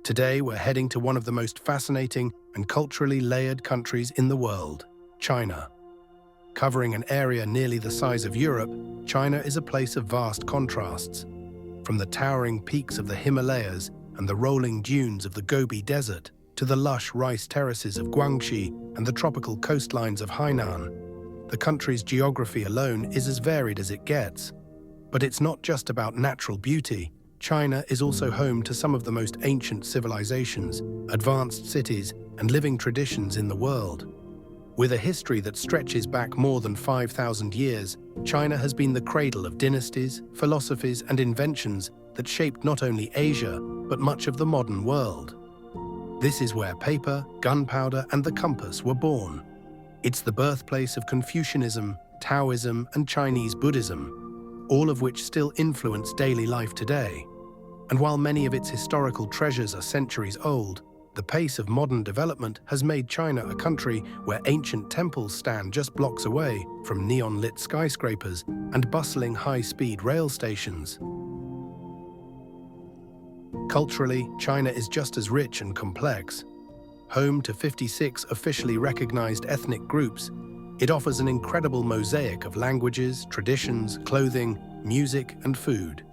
Today, we're heading to one of the most fascinating and culturally layered countries in the world, China. Covering an area nearly the size of Europe, China is a place of vast contrasts. From the towering peaks of the Himalayas and the rolling dunes of the Gobi Desert to the lush rice terraces of Guangxi and the tropical coastlines of Hainan, the country's geography alone is as varied as it gets. But it's not just about natural beauty. China is also home to some of the most ancient civilizations, advanced cities, and living traditions in the world. With a history that stretches back more than 5,000 years, China has been the cradle of dynasties, philosophies, and inventions that shaped not only Asia, but much of the modern world. This is where paper, gunpowder, and the compass were born. It's the birthplace of Confucianism, Taoism, and Chinese Buddhism, all of which still influence daily life today. And while many of its historical treasures are centuries old, the pace of modern development has made China a country where ancient temples stand just blocks away from neon-lit skyscrapers and bustling high-speed rail stations. Culturally, China is just as rich and complex. Home to 56 officially recognized ethnic groups, it offers an incredible mosaic of languages, traditions, clothing, music, and food.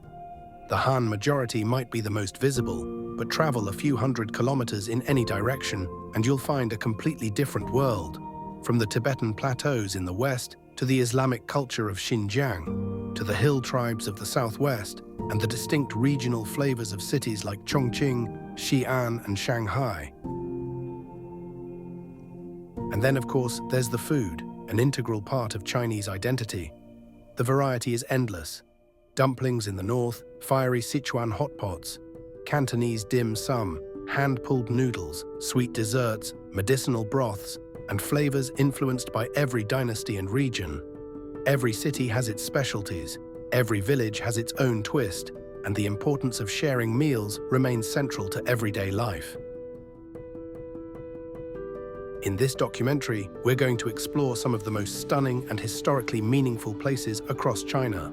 The Han majority might be the most visible, but travel a few hundred kilometers in any direction and you'll find a completely different world. From the Tibetan plateaus in the west to the Islamic culture of Xinjiang, to the hill tribes of the southwest and the distinct regional flavors of cities like Chongqing, Xi'an, and Shanghai. And then, of course, there's the food, an integral part of Chinese identity. The variety is endless. Dumplings in the north, fiery Sichuan hot pots, Cantonese dim sum, hand-pulled noodles, sweet desserts, medicinal broths, and flavors influenced by every dynasty and region. Every city has its specialties, every village has its own twist, and the importance of sharing meals remains central to everyday life. In this documentary, we're going to explore some of the most stunning and historically meaningful places across China.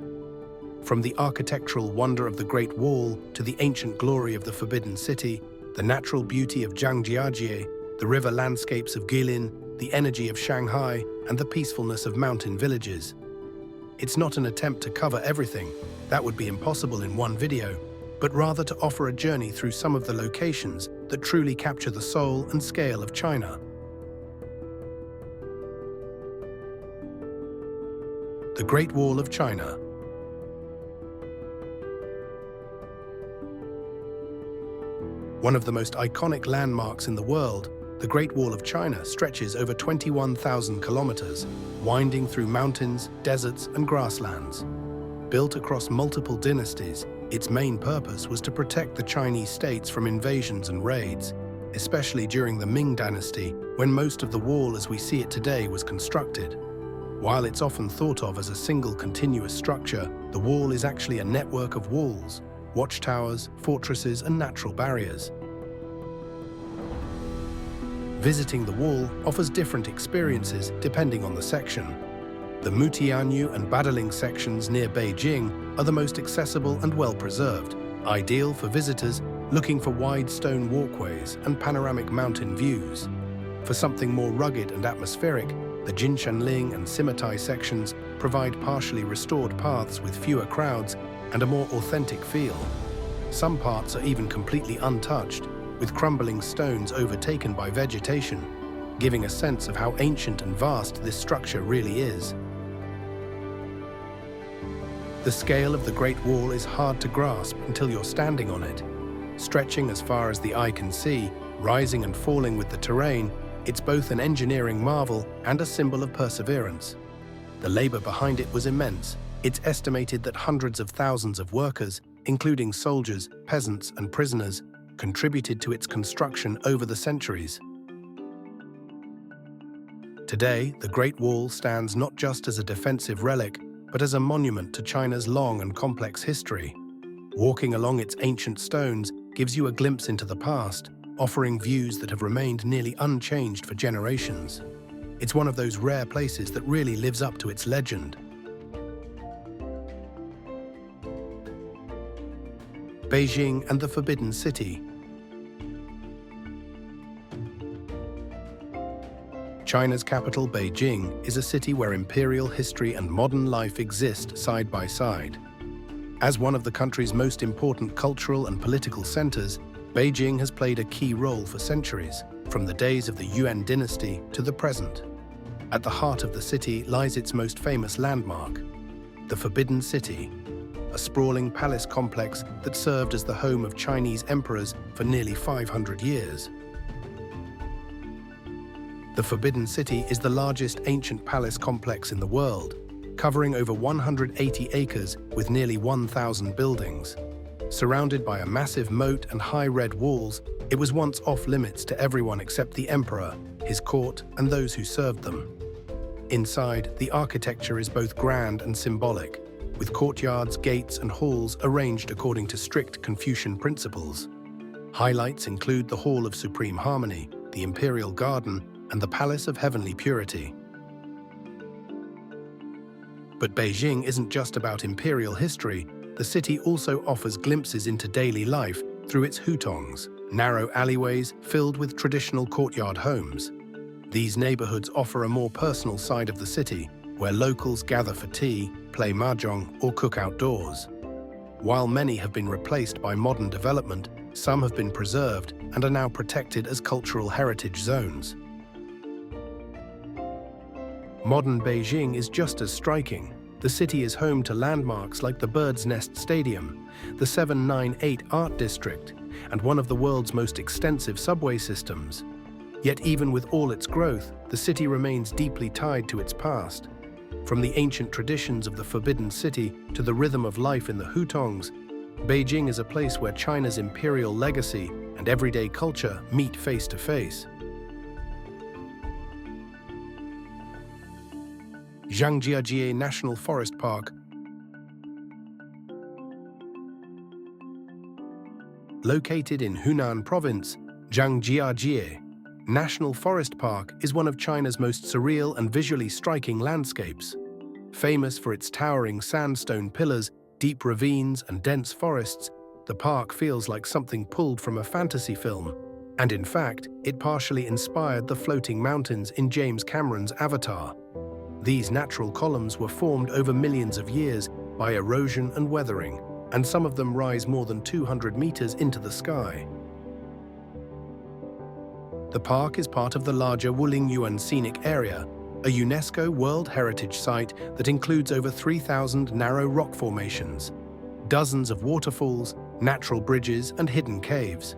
From the architectural wonder of the Great Wall to the ancient glory of the Forbidden City, the natural beauty of Zhangjiajie, the river landscapes of Guilin, the energy of Shanghai, and the peacefulness of mountain villages. It's not an attempt to cover everything, that would be impossible in one video, but rather to offer a journey through some of the locations that truly capture the soul and scale of China. The Great Wall of China. One of the most iconic landmarks in the world, the Great Wall of China stretches over 21,000 kilometers, winding through mountains, deserts, and grasslands. Built across multiple dynasties, its main purpose was to protect the Chinese states from invasions and raids, especially during the Ming Dynasty, when most of the wall as we see it today was constructed. While it's often thought of as a single continuous structure, the wall is actually a network of walls, watchtowers, fortresses, and natural barriers. Visiting the wall offers different experiences depending on the section. The Mutianyu and Badaling sections near Beijing are the most accessible and well-preserved, ideal for visitors looking for wide stone walkways and panoramic mountain views. For something more rugged and atmospheric, the Jinshanling and Simitai sections provide partially restored paths with fewer crowds and a more authentic feel. Some parts are even completely untouched, with crumbling stones overtaken by vegetation, giving a sense of how ancient and vast this structure really is. The scale of the Great Wall is hard to grasp until you're standing on it. Stretching as far as the eye can see, rising and falling with the terrain, it's both an engineering marvel and a symbol of perseverance. The labor behind it was immense. It's estimated that hundreds of thousands of workers, including soldiers, peasants, and prisoners, contributed to its construction over the centuries. Today, the Great Wall stands not just as a defensive relic, but as a monument to China's long and complex history. Walking along its ancient stones gives you a glimpse into the past, offering views that have remained nearly unchanged for generations. It's one of those rare places that really lives up to its legend. Beijing and the Forbidden City. China's capital, Beijing, is a city where imperial history and modern life exist side by side. As one of the country's most important cultural and political centers, Beijing has played a key role for centuries, from the days of the Yuan dynasty to the present. At the heart of the city lies its most famous landmark, the Forbidden City, a sprawling palace complex that served as the home of Chinese emperors for nearly 500 years. The Forbidden City is the largest ancient palace complex in the world, covering over 180 acres with nearly 1,000 buildings. Surrounded by a massive moat and high red walls, it was once off-limits to everyone except the emperor, his court, and those who served them. Inside, the architecture is both grand and symbolic, with courtyards, gates, and halls arranged according to strict Confucian principles. Highlights include the Hall of Supreme Harmony, the Imperial Garden, and the Palace of Heavenly Purity. But Beijing isn't just about imperial history. The city also offers glimpses into daily life through its hutongs, narrow alleyways filled with traditional courtyard homes. These neighborhoods offer a more personal side of the city, where locals gather for tea, play mahjong, or cook outdoors. While many have been replaced by modern development, some have been preserved and are now protected as cultural heritage zones. Modern Beijing is just as striking. The city is home to landmarks like the Bird's Nest Stadium, the 798 Art District, and one of the world's most extensive subway systems. Yet even with all its growth, the city remains deeply tied to its past. From the ancient traditions of the Forbidden City to the rhythm of life in the hutongs, Beijing is a place where China's imperial legacy and everyday culture meet face to face. Zhangjiajie National Forest Park. Located in Hunan Province, Zhangjiajie National Forest Park is one of China's most surreal and visually striking landscapes. Famous for its towering sandstone pillars, deep ravines, and dense forests, the park feels like something pulled from a fantasy film. And in fact, it partially inspired the floating mountains in James Cameron's Avatar. These natural columns were formed over millions of years by erosion and weathering, and some of them rise more than 200 meters into the sky. The park is part of the larger Wulingyuan Scenic Area, a UNESCO World Heritage Site that includes over 3,000 narrow rock formations, dozens of waterfalls, natural bridges, and hidden caves.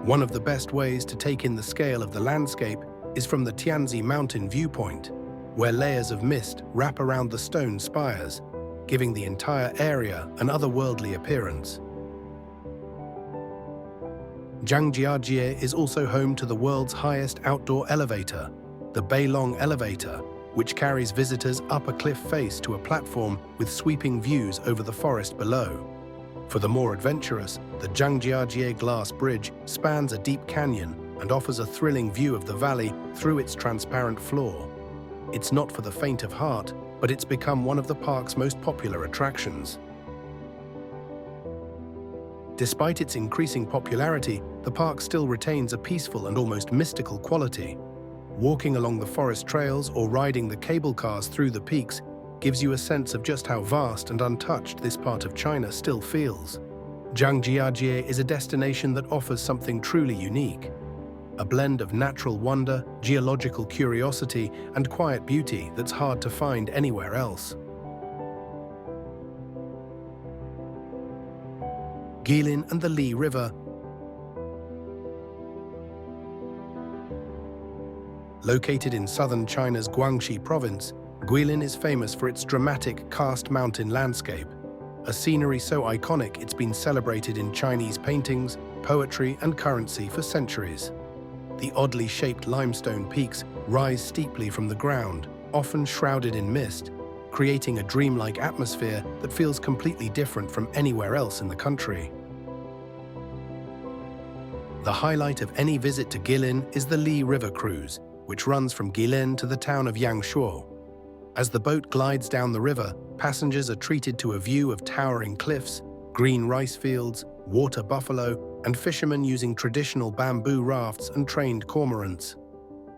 One of the best ways to take in the scale of the landscape is from the Tianzi Mountain viewpoint, where layers of mist wrap around the stone spires, giving the entire area an otherworldly appearance. Zhangjiajie is also home to the world's highest outdoor elevator, the Beilong Elevator, which carries visitors up a cliff face to a platform with sweeping views over the forest below. For the more adventurous, the Zhangjiajie Glass Bridge spans a deep canyon and offers a thrilling view of the valley through its transparent floor. It's not for the faint of heart, but it's become one of the park's most popular attractions. Despite its increasing popularity, the park still retains a peaceful and almost mystical quality. Walking along the forest trails or riding the cable cars through the peaks gives you a sense of just how vast and untouched this part of China still feels. Zhangjiajie is a destination that offers something truly unique. A blend of natural wonder, geological curiosity, and quiet beauty that's hard to find anywhere else. Guilin and the Li River. Located in southern China's Guangxi province, Guilin is famous for its dramatic karst mountain landscape, a scenery so iconic it's been celebrated in Chinese paintings, poetry, and currency for centuries. The oddly shaped limestone peaks rise steeply from the ground, often shrouded in mist, creating a dreamlike atmosphere that feels completely different from anywhere else in the country. The highlight of any visit to Guilin is the Li River cruise, which runs from Guilin to the town of Yangshuo. As the boat glides down the river, passengers are treated to a view of towering cliffs, green rice fields, water buffalo, and fishermen using traditional bamboo rafts and trained cormorants.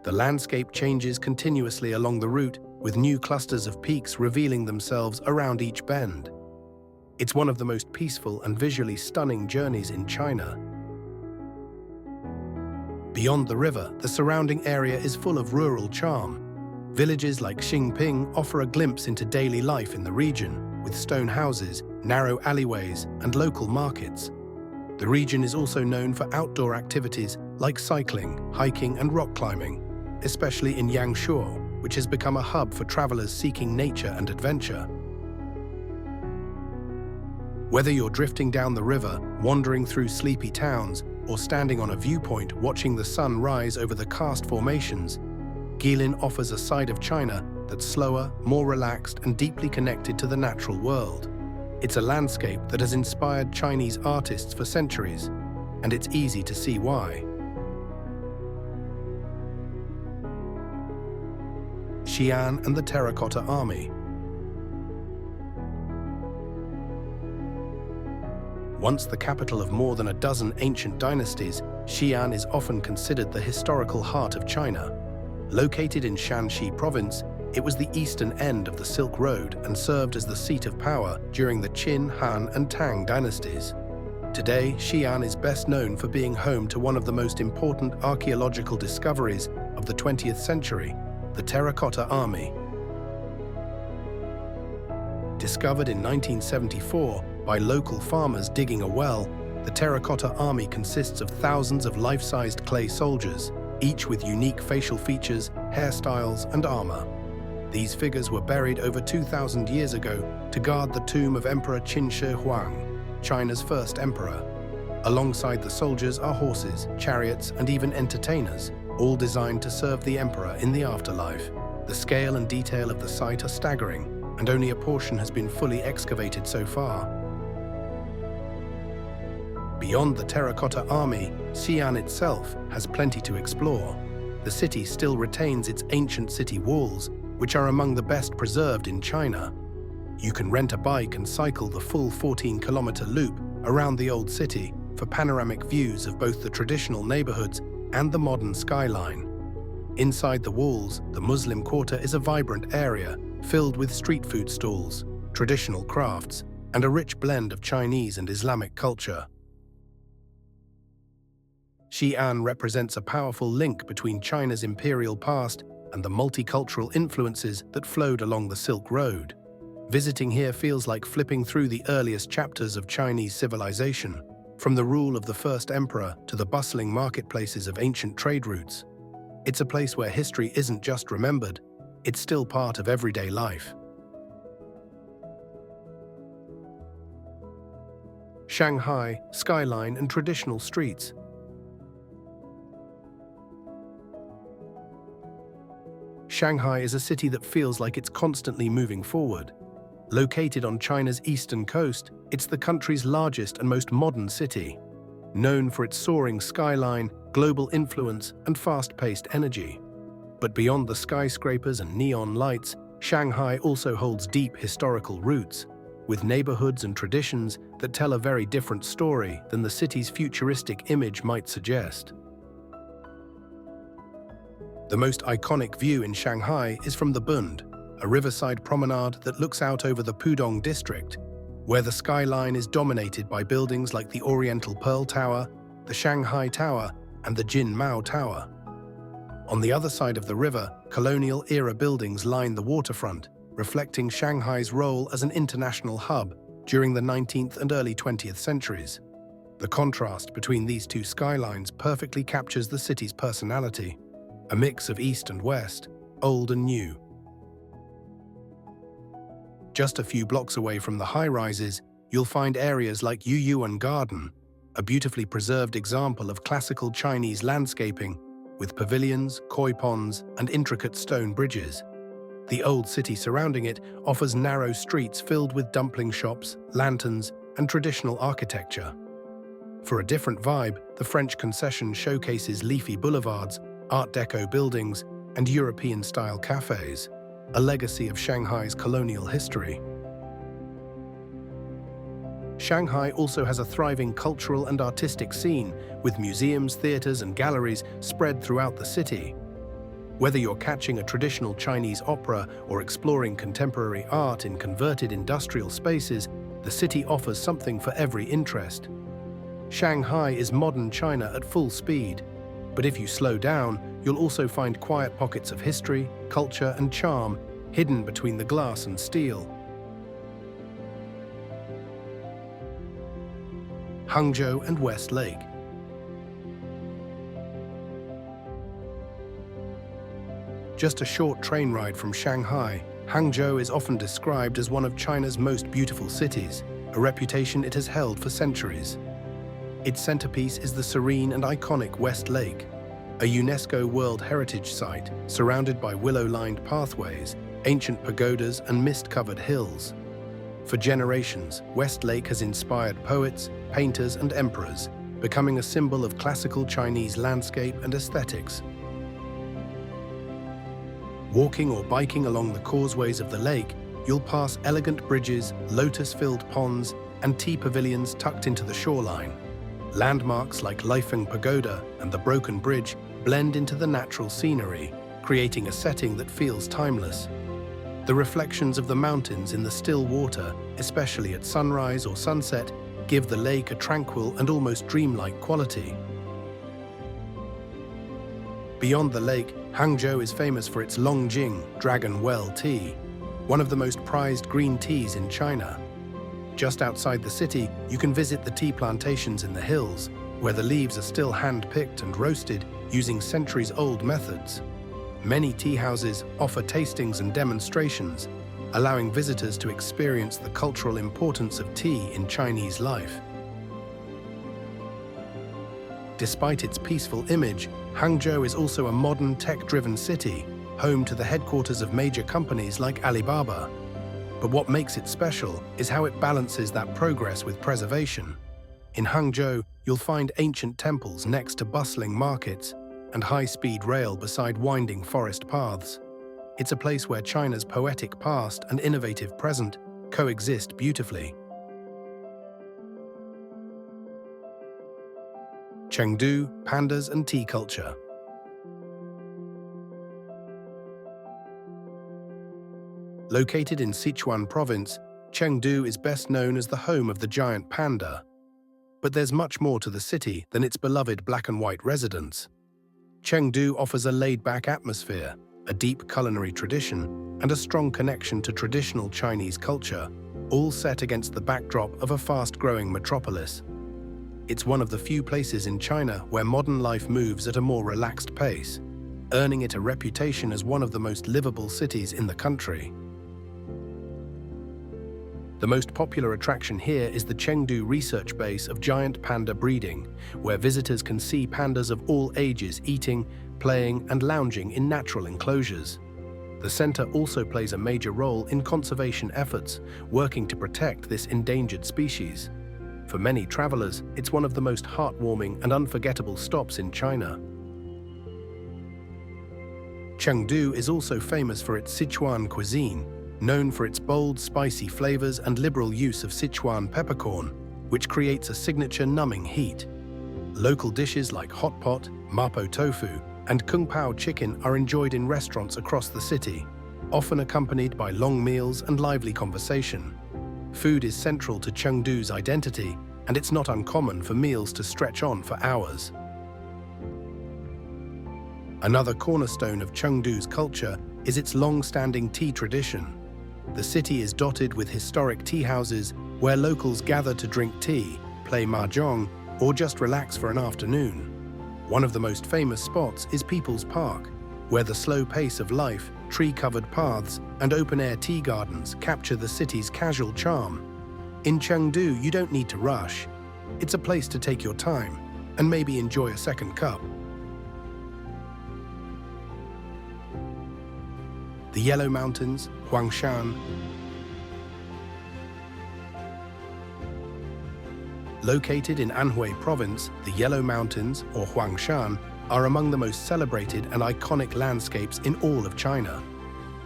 The landscape changes continuously along the route, with new clusters of peaks revealing themselves around each bend. It's one of the most peaceful and visually stunning journeys in China. Beyond the river, the surrounding area is full of rural charm. Villages like Xingping offer a glimpse into daily life in the region, with stone houses, narrow alleyways, and local markets. The region is also known for outdoor activities like cycling, hiking, and rock climbing, especially in Yangzhou, which has become a hub for travelers seeking nature and adventure. Whether you're drifting down the river, wandering through sleepy towns, or standing on a viewpoint watching the sun rise over the karst formations, Guilin offers a side of China that's slower, more relaxed, and deeply connected to the natural world. It's a landscape that has inspired Chinese artists for centuries, and it's easy to see why. Xi'an and the Terracotta Army. Once the capital of more than a dozen ancient dynasties, Xi'an is often considered the historical heart of China. Located in Shanxi province, it was the eastern end of the Silk Road and served as the seat of power during the Qin, Han, and Tang dynasties. Today, Xi'an is best known for being home to one of the most important archaeological discoveries of the 20th century, the Terracotta Army. Discovered in 1974 by local farmers digging a well, the Terracotta Army consists of thousands of life-sized clay soldiers, each with unique facial features, hairstyles, and armor. These figures were buried over 2,000 years ago to guard the tomb of Emperor Qin Shi Huang, China's first emperor. Alongside the soldiers are horses, chariots, and even entertainers, all designed to serve the emperor in the afterlife. The scale and detail of the site are staggering, and only a portion has been fully excavated so far. Beyond the Terracotta Army, Xi'an itself has plenty to explore. The city still retains its ancient city walls, which are among the best preserved in China. You can rent a bike and cycle the full 14-kilometer loop around the old city for panoramic views of both the traditional neighborhoods and the modern skyline. Inside the walls, the Muslim Quarter is a vibrant area filled with street food stalls, traditional crafts, and a rich blend of Chinese and Islamic culture. Xi'an represents a powerful link between China's imperial past and the multicultural influences that flowed along the Silk Road. Visiting here feels like flipping through the earliest chapters of Chinese civilization, from the rule of the first emperor to the bustling marketplaces of ancient trade routes. It's a place where history isn't just remembered, it's still part of everyday life. Shanghai, Skyline, and traditional streets. Shanghai is a city that feels like it's constantly moving forward. Located on China's eastern coast, it's the country's largest and most modern city. Known for its soaring skyline, global influence, and fast-paced energy. But beyond the skyscrapers and neon lights, Shanghai also holds deep historical roots, with neighborhoods and traditions that tell a very different story than the city's futuristic image might suggest. The most iconic view in Shanghai is from the Bund, a riverside promenade that looks out over the Pudong district, where the skyline is dominated by buildings like the Oriental Pearl Tower, the Shanghai Tower, and the Jin Mao Tower. On the other side of the river, colonial-era buildings line the waterfront, reflecting Shanghai's role as an international hub during the 19th and early 20th centuries. The contrast between these two skylines perfectly captures the city's personality, a mix of East and West, old and new. Just a few blocks away from the high-rises, you'll find areas like Yueyuan Garden, a beautifully preserved example of classical Chinese landscaping, with pavilions, koi ponds, and intricate stone bridges. The old city surrounding it offers narrow streets filled with dumpling shops, lanterns, and traditional architecture. For a different vibe, the French concession showcases leafy boulevards, Art Deco buildings, and European-style cafes, a legacy of Shanghai's colonial history. Shanghai also has a thriving cultural and artistic scene, with museums, theaters, and galleries spread throughout the city. Whether you're catching a traditional Chinese opera or exploring contemporary art in converted industrial spaces, the city offers something for every interest. Shanghai is modern China at full speed, but if you slow down, you'll also find quiet pockets of history, culture, and charm hidden between the glass and steel. Hangzhou and West Lake. Just a short train ride from Shanghai, Hangzhou is often described as one of China's most beautiful cities, a reputation it has held for centuries. Its centerpiece is the serene and iconic West Lake, a UNESCO World Heritage Site surrounded by willow-lined pathways, ancient pagodas, and mist-covered hills. For generations, West Lake has inspired poets, painters, and emperors, becoming a symbol of classical Chinese landscape and aesthetics. Walking or biking along the causeways of the lake, you'll pass elegant bridges, lotus-filled ponds, and tea pavilions tucked into the shoreline. Landmarks like Lijiang Pagoda and the Broken Bridge blend into the natural scenery, creating a setting that feels timeless. The reflections of the mountains in the still water, especially at sunrise or sunset, give the lake a tranquil and almost dreamlike quality. Beyond the lake, Hangzhou is famous for its Longjing Dragon Well tea, one of the most prized green teas in China. Just outside the city, you can visit the tea plantations in the hills, where the leaves are still hand-picked and roasted using centuries-old methods. Many tea houses offer tastings and demonstrations, allowing visitors to experience the cultural importance of tea in Chinese life. Despite its peaceful image, Hangzhou is also a modern, tech-driven city, home to the headquarters of major companies like Alibaba. But what makes it special is how it balances that progress with preservation. In Hangzhou, you'll find ancient temples next to bustling markets and high-speed rail beside winding forest paths. It's a place where China's poetic past and innovative present coexist beautifully. Chengdu, pandas, and tea culture. Located in Sichuan province, Chengdu is best known as the home of the giant panda. But there's much more to the city than its beloved black and white residents. Chengdu offers a laid-back atmosphere, a deep culinary tradition, and a strong connection to traditional Chinese culture, all set against the backdrop of a fast-growing metropolis. It's one of the few places in China where modern life moves at a more relaxed pace, earning it a reputation as one of the most livable cities in the country. The most popular attraction here is the Chengdu research base of giant panda breeding, where visitors can see pandas of all ages eating, playing, and lounging in natural enclosures. The center also plays a major role in conservation efforts, working to protect this endangered species. For many travelers, it's one of the most heartwarming and unforgettable stops in China. Chengdu is also famous for its Sichuan cuisine, known for its bold, spicy flavors and liberal use of Sichuan peppercorn, which creates a signature numbing heat. Local dishes like hot pot, mapo tofu, and kung pao chicken are enjoyed in restaurants across the city, often accompanied by long meals and lively conversation. Food is central to Chengdu's identity, and it's not uncommon for meals to stretch on for hours. Another cornerstone of Chengdu's culture is its long-standing tea tradition. The city is dotted with historic tea houses where locals gather to drink tea, play mahjong, or just relax for an afternoon. One of the most famous spots is People's Park, where the slow pace of life, tree-covered paths, and open-air tea gardens capture the city's casual charm. In Chengdu, you don't need to rush. It's a place to take your time and maybe enjoy a second cup. The Yellow Mountains, Huangshan. Located in Anhui Province, the Yellow Mountains, or Huangshan, are among the most celebrated and iconic landscapes in all of China.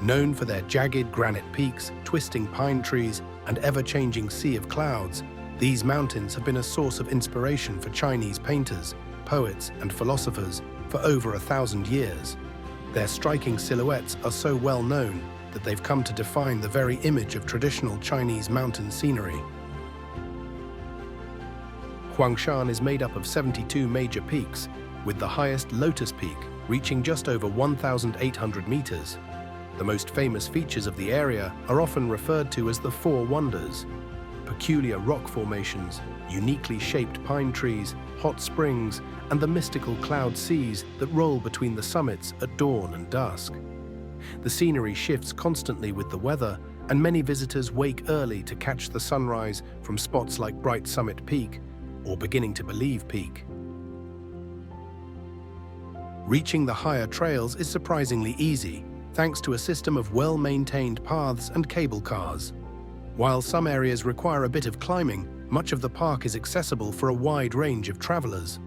Known for their jagged granite peaks, twisting pine trees, and ever-changing sea of clouds, these mountains have been a source of inspiration for Chinese painters, poets, and philosophers for over 1,000 years. Their striking silhouettes are so well known that they've come to define the very image of traditional Chinese mountain scenery. Huangshan is made up of 72 major peaks, with the highest Lotus Peak reaching just over 1,800 meters. The most famous features of the area are often referred to as the Four Wonders: peculiar rock formations, uniquely shaped pine trees, hot springs, and the mystical cloud seas that roll between the summits at dawn and dusk. The scenery shifts constantly with the weather, and many visitors wake early to catch the sunrise from spots like Bright Summit Peak or Beginning to Believe Peak. Reaching the higher trails is surprisingly easy, thanks to a system of well-maintained paths and cable cars. While some areas require a bit of climbing, much of the park is accessible for a wide range of travelers.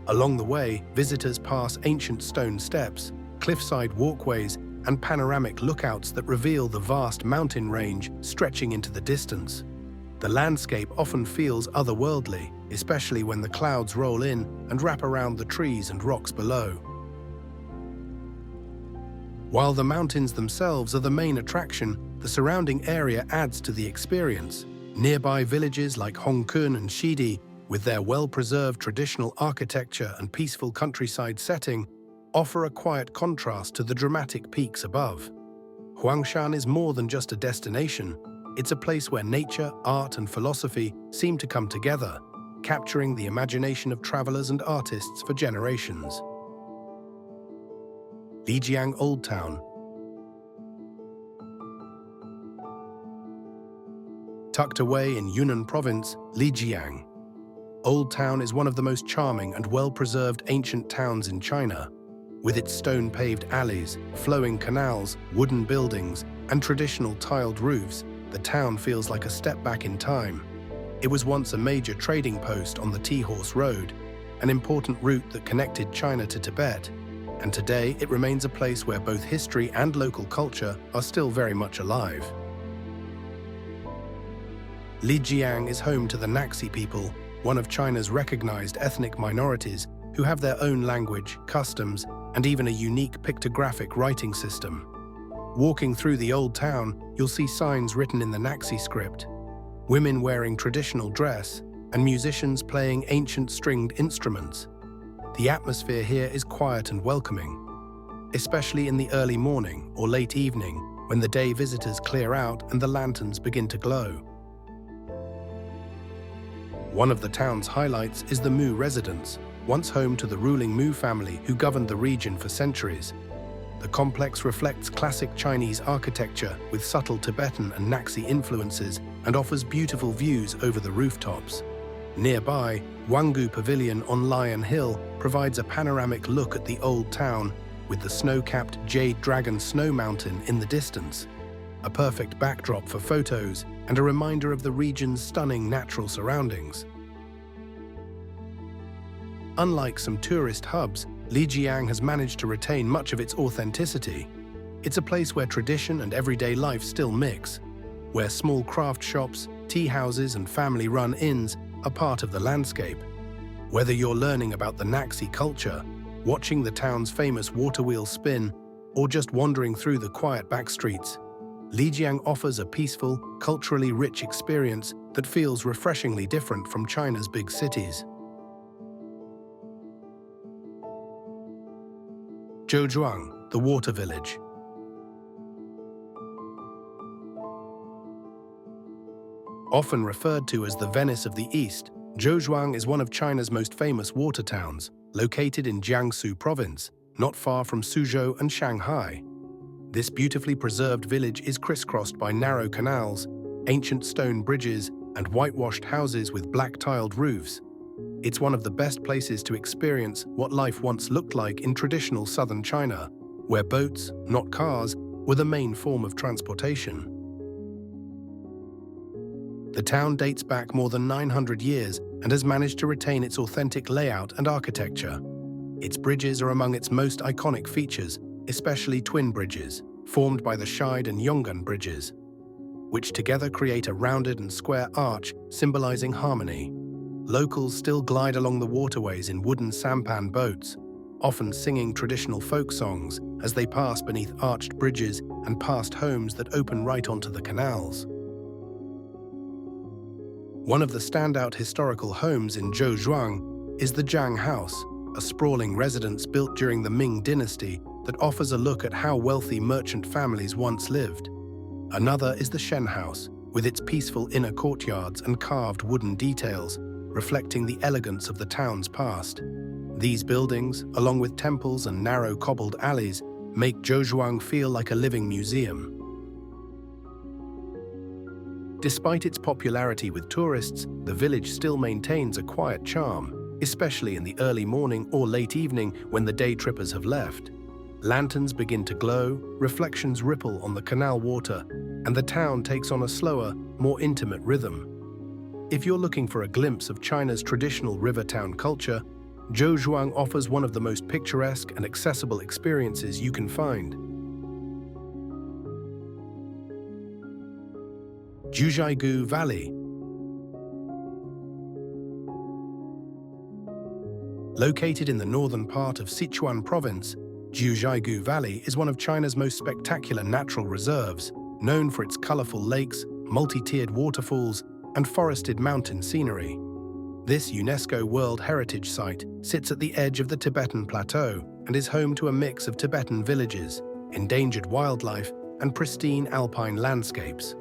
Along the way, visitors pass ancient stone steps, cliffside walkways, and panoramic lookouts that reveal the vast mountain range stretching into the distance. The landscape often feels otherworldly, especially when the clouds roll in and wrap around the trees and rocks below. While the mountains themselves are the main attraction, the surrounding area adds to the experience. Nearby villages like Hongkun and Shidi, with their well-preserved traditional architecture and peaceful countryside setting, offer a quiet contrast to the dramatic peaks above. Huangshan is more than just a destination. It's a place where nature, art, and philosophy seem to come together, capturing the imagination of travelers and artists for generations. Lijiang Old Town. Tucked away in Yunnan Province, Lijiang Old Town is one of the most charming and well-preserved ancient towns in China. With its stone-paved alleys, flowing canals, wooden buildings, and traditional tiled roofs, the town feels like a step back in time. It was once a major trading post on the Tea-Horse Road, an important route that connected China to Tibet, and today it remains a place where both history and local culture are still very much alive. Lijiang is home to the Naxi people, one of China's recognized ethnic minorities who have their own language, customs, and even a unique pictographic writing system. Walking through the old town, you'll see signs written in the Naxi script, women wearing traditional dress, and musicians playing ancient stringed instruments. The atmosphere here is quiet and welcoming, especially in the early morning or late evening when the day visitors clear out and the lanterns begin to glow. One of the town's highlights is the Mu residence, once home to the ruling Mu family who governed the region for centuries. The complex reflects classic Chinese architecture with subtle Tibetan and Naxi influences and offers beautiful views over the rooftops. Nearby, Wangu Pavilion on Lion Hill provides a panoramic look at the old town with the snow-capped Jade Dragon Snow Mountain in the distance, a perfect backdrop for photos and a reminder of the region's stunning natural surroundings. Unlike some tourist hubs, Lijiang has managed to retain much of its authenticity. It's a place where tradition and everyday life still mix, where small craft shops, tea houses, and family-run inns are part of the landscape. Whether you're learning about the Naxi culture, watching the town's famous water wheel spin, or just wandering through the quiet back streets, Lijiang offers a peaceful, culturally rich experience that feels refreshingly different from China's big cities. Zhouzhuang, the water village. Often referred to as the Venice of the East, Zhouzhuang is one of China's most famous water towns, located in Jiangsu province, not far from Suzhou and Shanghai. This beautifully preserved village is crisscrossed by narrow canals, ancient stone bridges, and whitewashed houses with black-tiled roofs. It's one of the best places to experience what life once looked like in traditional southern China, where boats, not cars, were the main form of transportation. The town dates back more than 900 years and has managed to retain its authentic layout and architecture. Its bridges are among its most iconic features, especially twin bridges, formed by the Shide and Yong'an bridges, which together create a rounded and square arch symbolizing harmony. Locals still glide along the waterways in wooden sampan boats, often singing traditional folk songs as they pass beneath arched bridges and past homes that open right onto the canals. One of the standout historical homes in Zhouzhuang is the Zhang House, a sprawling residence built during the Ming dynasty that offers a look at how wealthy merchant families once lived. Another is the Shen House, with its peaceful inner courtyards and carved wooden details, reflecting the elegance of the town's past. These buildings, along with temples and narrow cobbled alleys, make Zhouzhuang feel like a living museum. Despite its popularity with tourists, the village still maintains a quiet charm, especially in the early morning or late evening when the day trippers have left. Lanterns begin to glow, reflections ripple on the canal water, and the town takes on a slower, more intimate rhythm. If you're looking for a glimpse of China's traditional river town culture, Zhouzhuang offers one of the most picturesque and accessible experiences you can find. Jiuzhaigou Valley. Located in the northern part of Sichuan province, Jiuzhaigou Valley is one of China's most spectacular natural reserves, known for its colorful lakes, multi-tiered waterfalls, and forested mountain scenery. This UNESCO World Heritage Site sits at the edge of the Tibetan Plateau and is home to a mix of Tibetan villages, endangered wildlife, and pristine alpine landscapes.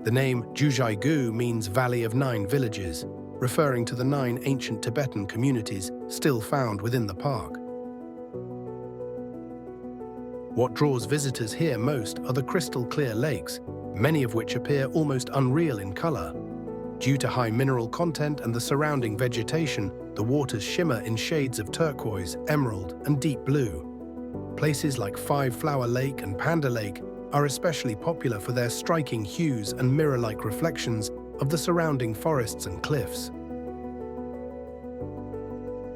The name Jiuzhaigou means Valley of Nine Villages, referring to the 9 ancient Tibetan communities still found within the park. What draws visitors here most are the crystal-clear lakes, many of which appear almost unreal in color. Due to high mineral content and the surrounding vegetation, the waters shimmer in shades of turquoise, emerald, and deep blue. Places like Five Flower Lake and Panda Lake are especially popular for their striking hues and mirror-like reflections of the surrounding forests and cliffs.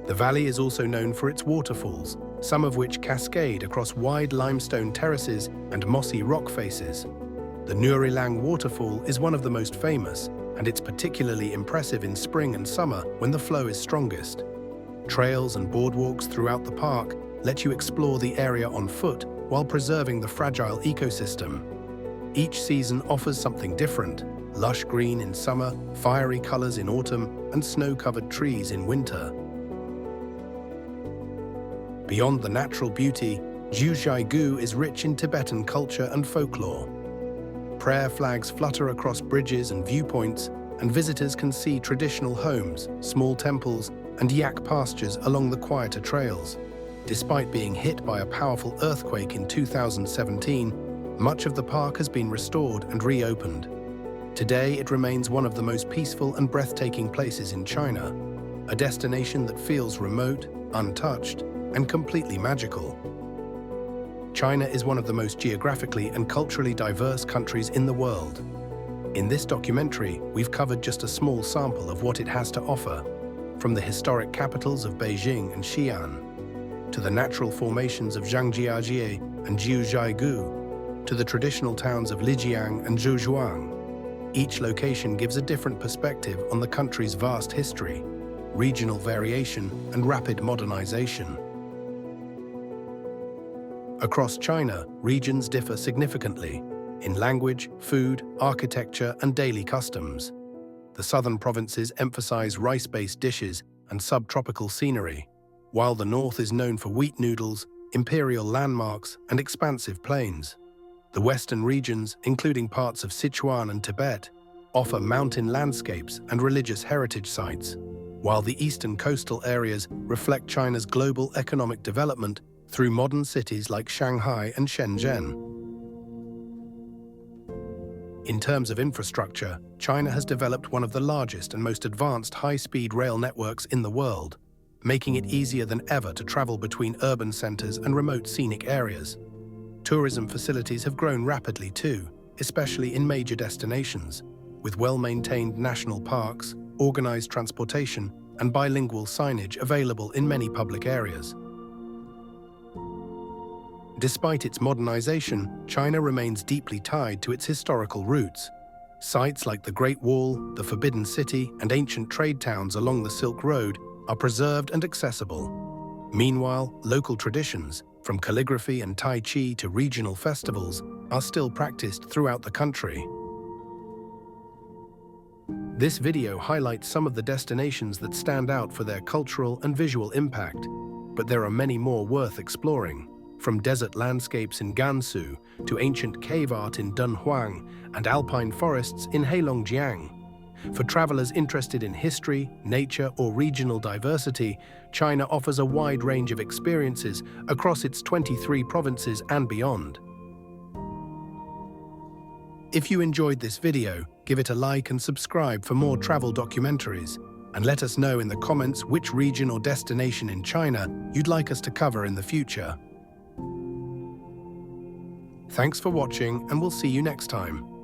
The valley is also known for its waterfalls, some of which cascade across wide limestone terraces and mossy rock faces. The Lijiang waterfall is one of the most famous, and it's particularly impressive in spring and summer when the flow is strongest. Trails and boardwalks throughout the park let you explore the area on foot while preserving the fragile ecosystem. Each season offers something different: lush green in summer, fiery colors in autumn, and snow-covered trees in winter. Beyond the natural beauty, Jiuzhaigou is rich in Tibetan culture and folklore. Prayer flags flutter across bridges and viewpoints, and visitors can see traditional homes, small temples, and yak pastures along the quieter trails. Despite being hit by a powerful earthquake in 2017, much of the park has been restored and reopened. Today, it remains one of the most peaceful and breathtaking places in China, a destination that feels remote, untouched, and completely magical. China is one of the most geographically and culturally diverse countries in the world. In this documentary, we've covered just a small sample of what it has to offer, from the historic capitals of Beijing and Xi'an, to the natural formations of Zhangjiajie and Jiuzhaigou, to the traditional towns of Lijiang and Zhouzhuang. Each location gives a different perspective on the country's vast history, regional variation, and rapid modernization. Across China, regions differ significantly in language, food, architecture, and daily customs. The southern provinces emphasize rice-based dishes and subtropical scenery, while the north is known for wheat noodles, imperial landmarks, and expansive plains. The western regions, including parts of Sichuan and Tibet, offer mountain landscapes and religious heritage sites, while the eastern coastal areas reflect China's global economic development through modern cities like Shanghai and Shenzhen. In terms of infrastructure, China has developed one of the largest and most advanced high-speed rail networks in the world, making it easier than ever to travel between urban centers and remote scenic areas. Tourism facilities have grown rapidly too, especially in major destinations, with well-maintained national parks, organized transportation, and bilingual signage available in many public areas. Despite its modernization, China remains deeply tied to its historical roots. Sites like the Great Wall, the Forbidden City, and ancient trade towns along the Silk Road are preserved and accessible. Meanwhile, local traditions, from calligraphy and Tai Chi to regional festivals, are still practiced throughout the country. This video highlights some of the destinations that stand out for their cultural and visual impact, but there are many more worth exploring, from desert landscapes in Gansu to ancient cave art in Dunhuang and alpine forests in Heilongjiang. For travelers interested in history, nature, or regional diversity, China offers a wide range of experiences across its 23 provinces and beyond. If you enjoyed this video, give it a like and subscribe for more travel documentaries, and let us know in the comments which region or destination in China you'd like us to cover in the future. Thanks for watching, and we'll see you next time.